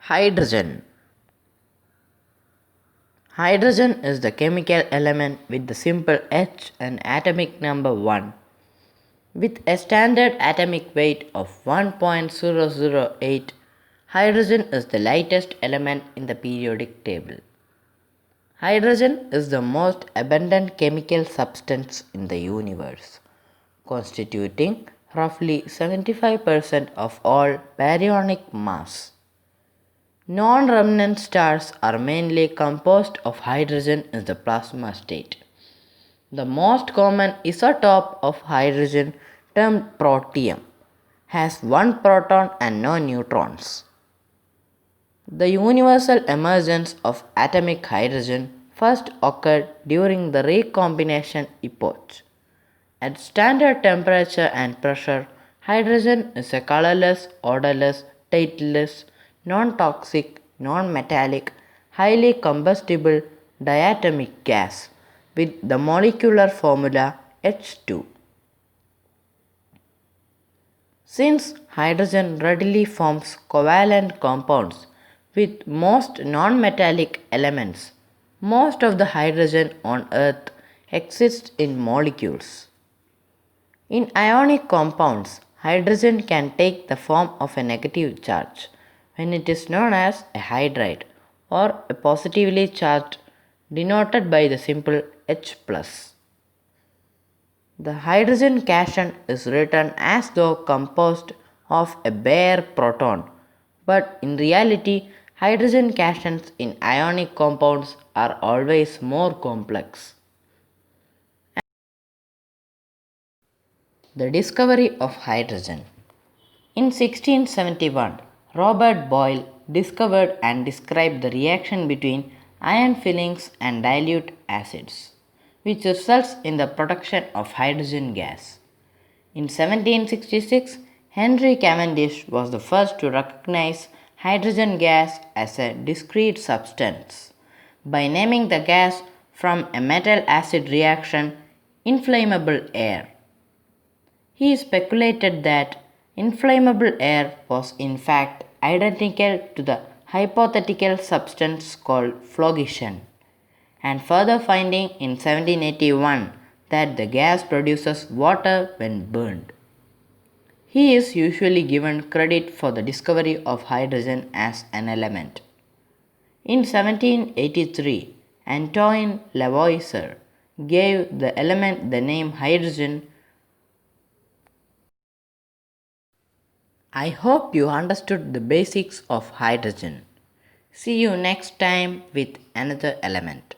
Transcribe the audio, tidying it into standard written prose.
Hydrogen. Hydrogen is the chemical element with the symbol H and atomic number 1. With a standard atomic weight of 1.008, hydrogen is the lightest element in the periodic table. Hydrogen is the most abundant chemical substance in the universe, constituting roughly 75% of all baryonic mass. Non-remnant stars are mainly composed of hydrogen in the plasma state. The most common isotope of hydrogen, termed protium, has one proton and no neutrons. The universal emergence of atomic hydrogen first occurred during the recombination epoch. At standard temperature and pressure, hydrogen is a colorless, odorless, tasteless, non-toxic, non-metallic, highly combustible diatomic gas with the molecular formula H2. Since hydrogen readily forms covalent compounds with most non-metallic elements, most of the hydrogen on Earth exists in molecules. In ionic compounds, hydrogen can take the form of a negative charge when it is known as a hydride, or a positively charged denoted by the symbol H+. The hydrogen cation is written as though composed of a bare proton, but in reality, hydrogen cations in ionic compounds are always more complex. The discovery of hydrogen. In 1671, Robert Boyle discovered and described the reaction between iron fillings and dilute acids, which results in the production of hydrogen gas. In 1766, Henry Cavendish was the first to recognize hydrogen gas as a discrete substance by naming the gas from a metal acid reaction inflammable air. He speculated that inflammable air was in fact identical to the hypothetical substance called phlogiston, and further finding in 1781 that the gas produces water when burned. He is usually given credit for the discovery of hydrogen as an element. In 1783, Antoine Lavoisier gave the element the name hydrogen. I hope you understood the basics of hydrogen. See you next time with another element.